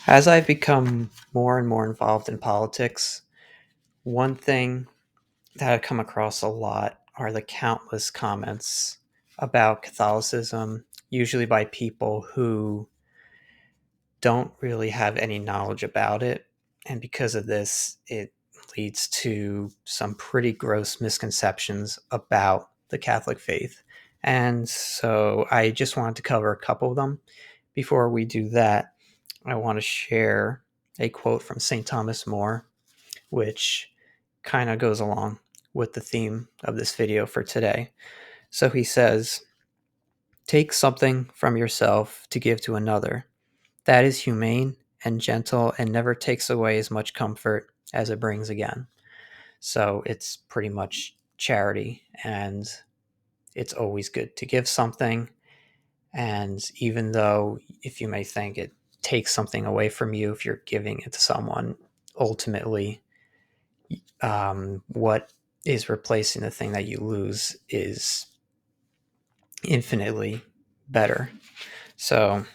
As I've become more and more involved in politics, one thing that I've come across a lot are the countless comments about Catholicism, usually by people who don't really have any knowledge about it. And because of this, it leads to some pretty gross misconceptions about the Catholic faith. And so I just wanted to cover a couple of them. Before we do that, I want to share a quote from St. Thomas More, which kind of goes along with the theme of this video for today. So he says, "Take something from yourself to give to another. That is humane and gentle and never takes away as much comfort as it brings again." So it's pretty much charity, and it's always good to give something. And even though, if you may think it takes something away from you if you're giving it to someone, ultimately, what is replacing the thing that you lose is infinitely better. So,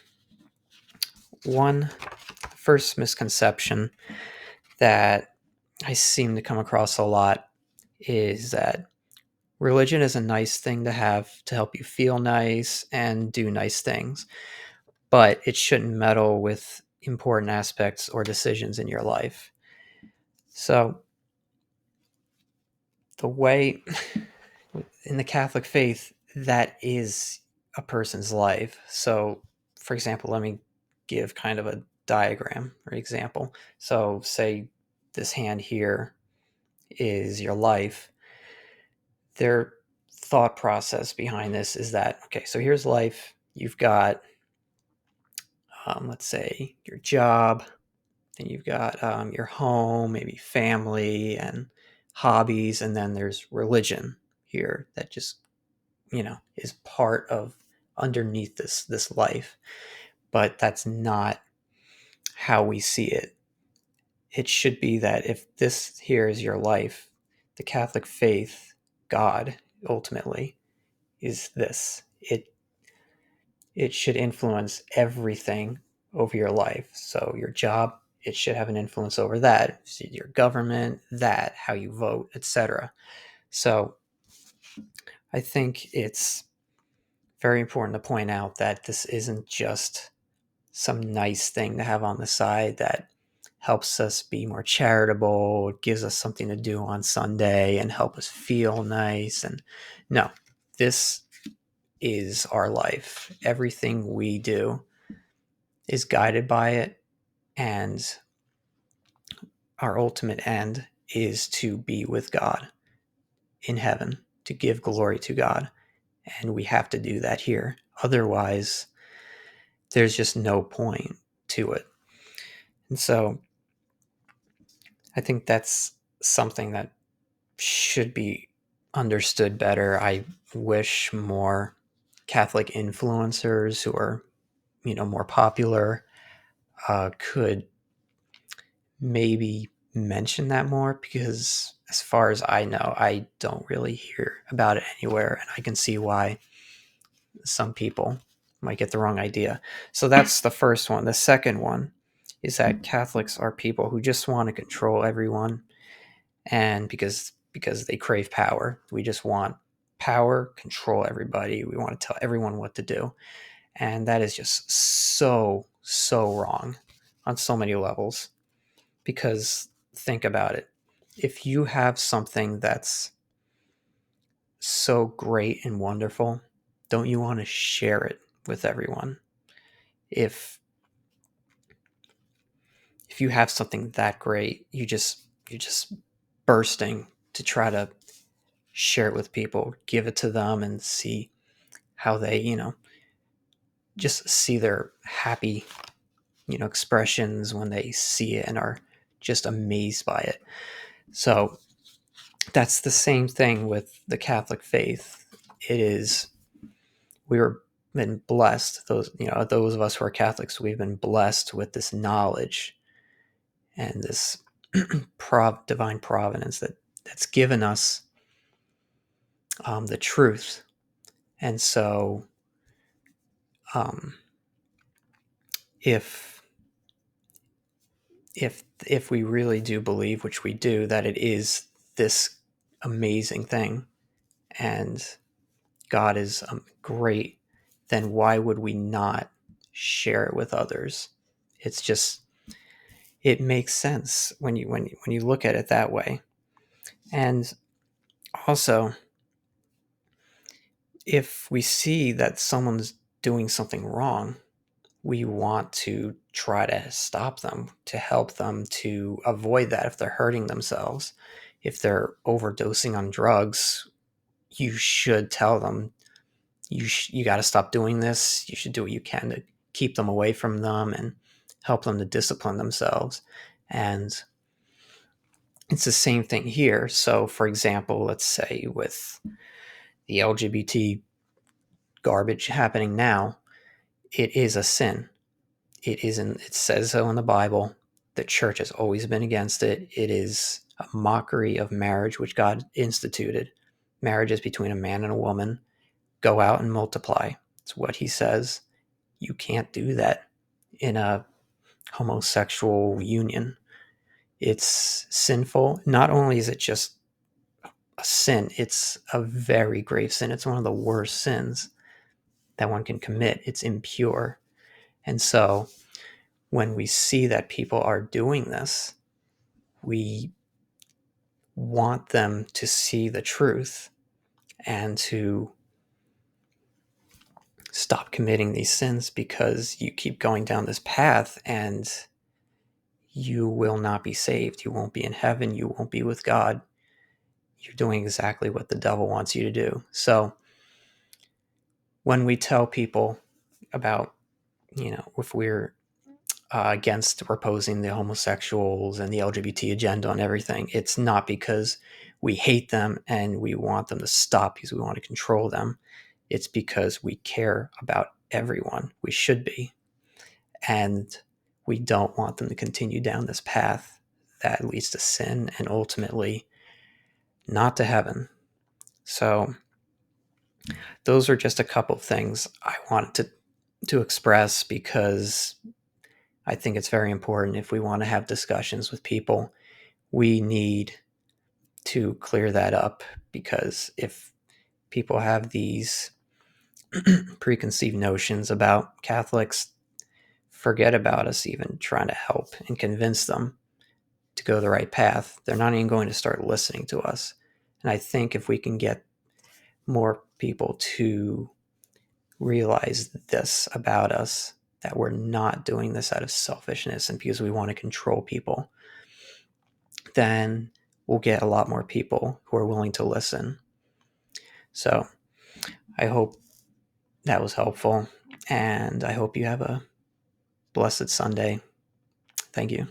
one first misconception that I seem to come across a lot is that religion is a nice thing to have to help you feel nice and do nice things, but it shouldn't meddle with important aspects or decisions in your life. So, the way in the Catholic faith, that is a person's life. So, for example, let me give kind of a diagram or example. So, say this hand here is your life. Their thought process behind this is that, okay, so here's life. You've got, let's say, your job, then you've got your home, maybe family and hobbies, and then there's religion here that just is part of underneath this life. But that's not how we see it. It should be that if this here is your life, the Catholic faith, God ultimately is this. It should influence everything over your life. So your job, it should have an influence over that. So your government, that, how you vote, etc. So I think it's very important to point out that this isn't just some nice thing to have on the side that helps us be more charitable, it gives us something to do on Sunday and help us feel nice. And no, this is our life. Everything we do is guided by it, and our ultimate end is to be with God in heaven, to give glory to God. And we have to do that here. Otherwise, there's just no point to it. And so I think that's something that should be understood better. I wish more Catholic influencers who are, more popular, could maybe mention that more, because as far as I know, I don't really hear about it anywhere, and I can see why some people might get the wrong idea. So that's the first one. The second one is that Catholics are people who just want to control everyone, and because they crave power. We just want power, control everybody. We want to tell everyone what to do. And that is just so wrong on so many levels. Because think about it. If you have something that's so great and wonderful, don't you want to share it with everyone? If if you have something that great, you're just bursting to try to share it with people, give it to them and see how they, just see their happy, expressions when they see it and are just amazed by it. So that's the same thing with the Catholic faith. It is, we were been blessed, those of us who are Catholics, we've been blessed with this knowledge and this divine providence that's given us the truth. And so um, if if we really do believe, which we do, that it is this amazing thing and God is great, then why would we not share it with others? It's just, it makes sense when you look at it that way. And also, if we see that someone's doing something wrong, we want to try to stop them, to help them to avoid that if they're hurting themselves. If they're overdosing on drugs, you should tell them, you got to stop doing this. You should do what you can to keep them away from them and help them to discipline themselves. And it's the same thing here. So, for example, let's say with the LGBT garbage happening now, it is a sin. It isn't. It says so in the Bible. The church has always been against it. It is a mockery of marriage, which God instituted. Marriage is between a man and a woman. Go out and multiply. It's what He says. You can't do that in a homosexual union. It's sinful. Not only is it just a sin, it's a very grave sin. It's one of the worst sins that one can commit. It's impure. And so when we see that people are doing this, we want them to see the truth and to stop committing these sins, because you keep going down this path and you will not be saved. You won't be in heaven. You won't be with God. You're doing exactly what the devil wants you to do. So when we tell people about, if we're against opposing the homosexuals and the LGBT agenda and everything, it's not because we hate them and we want them to stop because we want to control them. It's because we care about everyone. We should be. And we don't want them to continue down this path that leads to sin and ultimately not to heaven. So those are just a couple of things I wanted to express, because I think it's very important. If we want to have discussions with people, we need to clear that up, because if people have these preconceived notions about Catholics, forget about us even trying to help and convince them to go the right path. They're not even going to start listening to us. And I think if we can get more people to realize this about us, that we're not doing this out of selfishness and because we want to control people, then we'll get a lot more people who are willing to listen. So I hope that was helpful, and I hope you have a blessed Sunday. Thank you.